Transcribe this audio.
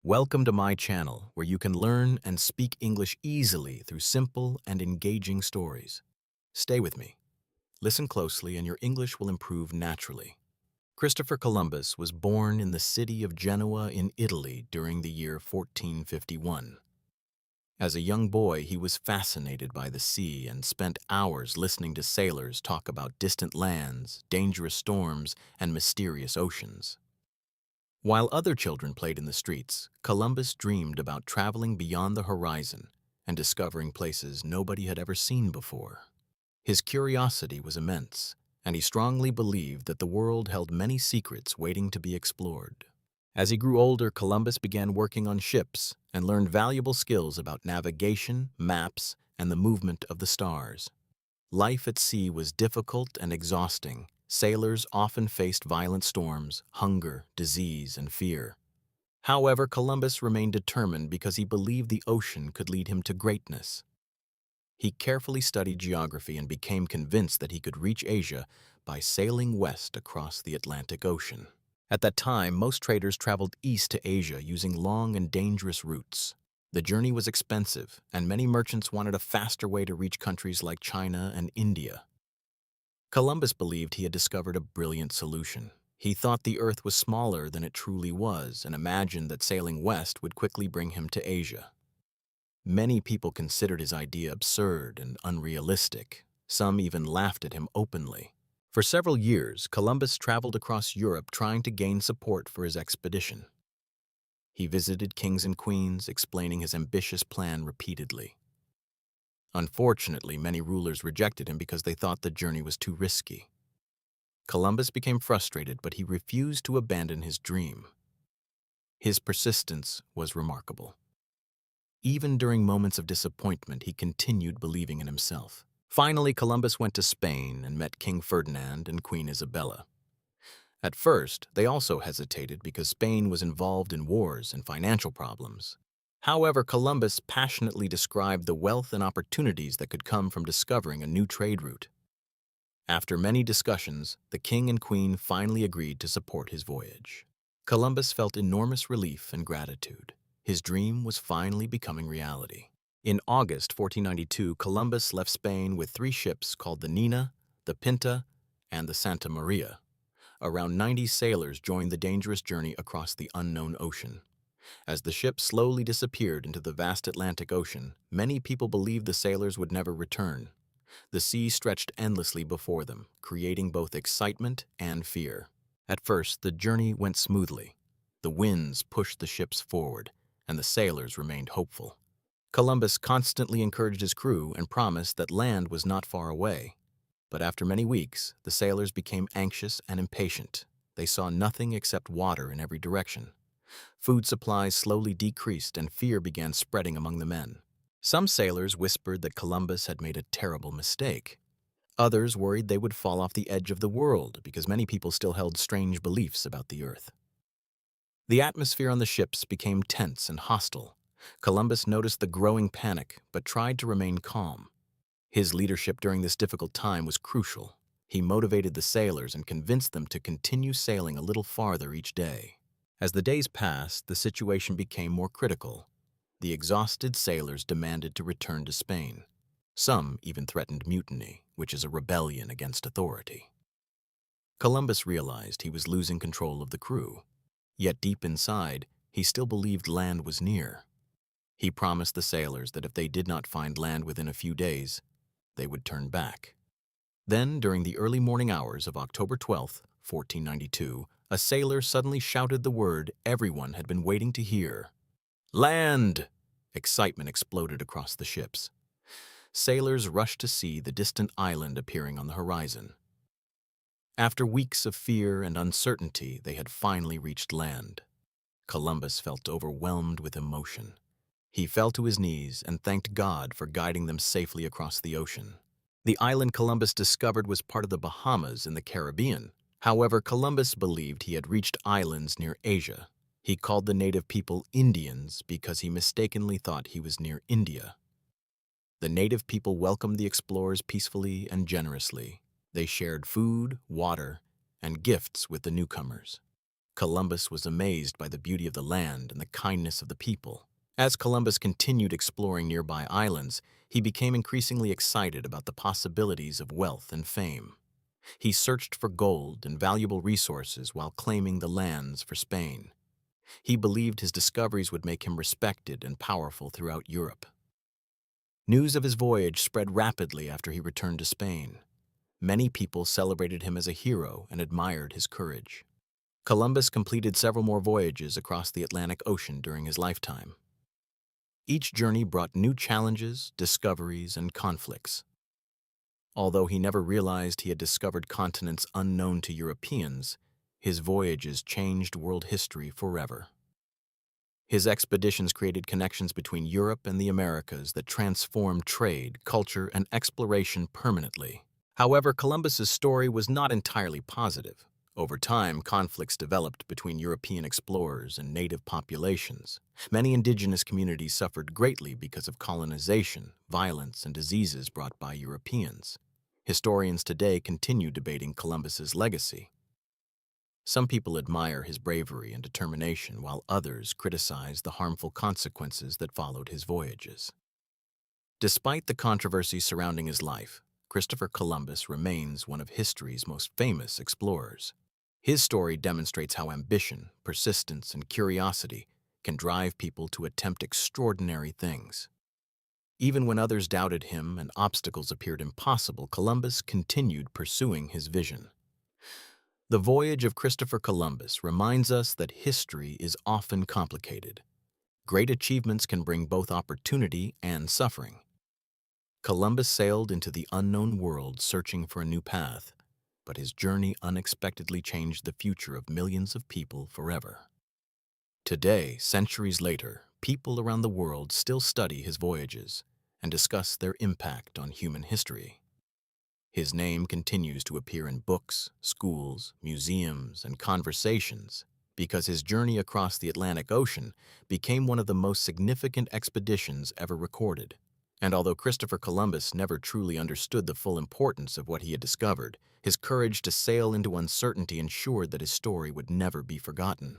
Welcome to my channel, where you can learn and speak English easily through simple and engaging stories. Stay with me. Listen closely and your English will improve naturally. Christopher Columbus was born in the city of Genoa in Italy during the year 1451. As a young boy, he was fascinated by the sea and spent hours listening to sailors talk about distant lands, dangerous storms, and mysterious oceans. While other children played in the streets, Columbus dreamed about traveling beyond the horizon and discovering places nobody had ever seen before. His curiosity was immense, and he strongly believed that the world held many secrets waiting to be explored. As he grew older, Columbus began working on ships and learned valuable skills about navigation, maps, and the movement of the stars. Life at sea was difficult and exhausting. Sailors often faced violent storms, hunger, disease, and fear. However, Columbus remained determined because he believed the ocean could lead him to greatness. He carefully studied geography and became convinced that he could reach Asia by sailing west across the Atlantic Ocean. At that time, most traders traveled east to Asia using long and dangerous routes. The journey was expensive, and many merchants wanted a faster way to reach countries like China and India. Columbus believed he had discovered a brilliant solution. He thought the Earth was smaller than it truly was and imagined that sailing west would quickly bring him to Asia. Many people considered his idea absurd and unrealistic. Some even laughed at him openly. For several years, Columbus traveled across Europe trying to gain support for his expedition. He visited kings and queens, explaining his ambitious plan repeatedly. Unfortunately, many rulers rejected him because they thought the journey was too risky. Columbus became frustrated, but he refused to abandon his dream. His persistence was remarkable. Even during moments of disappointment, he continued believing in himself. Finally, Columbus went to Spain and met King Ferdinand and Queen Isabella. At first, they also hesitated because Spain was involved in wars and financial problems. However, Columbus passionately described the wealth and opportunities that could come from discovering a new trade route. After many discussions, the king and queen finally agreed to support his voyage. Columbus felt enormous relief and gratitude. His dream was finally becoming reality. In August 1492, Columbus left Spain with 3 ships called the Nina, the Pinta, and the Santa Maria. Around 90 sailors joined the dangerous journey across the unknown ocean. As the ship slowly disappeared into the vast Atlantic Ocean, many people believed the sailors would never return. The sea stretched endlessly before them, creating both excitement and fear. At first, the journey went smoothly. The winds pushed the ships forward, and the sailors remained hopeful. Columbus constantly encouraged his crew and promised that land was not far away. But after many weeks, the sailors became anxious and impatient. They saw nothing except water in every direction. Food supplies slowly decreased and fear began spreading among the men. Some sailors whispered that Columbus had made a terrible mistake. Others worried they would fall off the edge of the world because many people still held strange beliefs about the Earth. The atmosphere on the ships became tense and hostile. Columbus noticed the growing panic but tried to remain calm. His leadership during this difficult time was crucial. He motivated the sailors and convinced them to continue sailing a little farther each day. As the days passed, the situation became more critical. The exhausted sailors demanded to return to Spain. Some even threatened mutiny, which is a rebellion against authority. Columbus realized he was losing control of the crew. Yet deep inside, he still believed land was near. He promised the sailors that if they did not find land within a few days, they would turn back. Then, during the early morning hours of October 12, 1492, a sailor suddenly shouted the word everyone had been waiting to hear. Land! Excitement exploded across the ships. Sailors rushed to see the distant island appearing on the horizon. After weeks of fear and uncertainty, they had finally reached land. Columbus felt overwhelmed with emotion. He fell to his knees and thanked God for guiding them safely across the ocean. The island Columbus discovered was part of the Bahamas in the Caribbean. However, Columbus believed he had reached islands near Asia. He called the native people Indians because he mistakenly thought he was near India. The native people welcomed the explorers peacefully and generously. They shared food, water, and gifts with the newcomers. Columbus was amazed by the beauty of the land and the kindness of the people. As Columbus continued exploring nearby islands, he became increasingly excited about the possibilities of wealth and fame. He searched for gold and valuable resources while claiming the lands for Spain. He believed his discoveries would make him respected and powerful throughout Europe. News of his voyage spread rapidly after he returned to Spain. Many people celebrated him as a hero and admired his courage. Columbus completed several more voyages across the Atlantic Ocean during his lifetime. Each journey brought new challenges, discoveries, and conflicts. Although he never realized he had discovered continents unknown to Europeans, his voyages changed world history forever. His expeditions created connections between Europe and the Americas that transformed trade, culture, and exploration permanently. However, Columbus's story was not entirely positive. Over time, conflicts developed between European explorers and native populations. Many indigenous communities suffered greatly because of colonization, violence, and diseases brought by Europeans. Historians today continue debating Columbus's legacy. Some people admire his bravery and determination, while others criticize the harmful consequences that followed his voyages. Despite the controversy surrounding his life, Christopher Columbus remains one of history's most famous explorers. His story demonstrates how ambition, persistence, and curiosity can drive people to attempt extraordinary things. Even when others doubted him and obstacles appeared impossible, Columbus continued pursuing his vision. The voyage of Christopher Columbus reminds us that history is often complicated. Great achievements can bring both opportunity and suffering. Columbus sailed into the unknown world searching for a new path, but his journey unexpectedly changed the future of millions of people forever. Today, centuries later, people around the world still study his voyages and discuss their impact on human history. His name continues to appear in books, schools, museums, and conversations because his journey across the Atlantic Ocean became one of the most significant expeditions ever recorded. And although Christopher Columbus never truly understood the full importance of what he had discovered, his courage to sail into uncertainty ensured that his story would never be forgotten.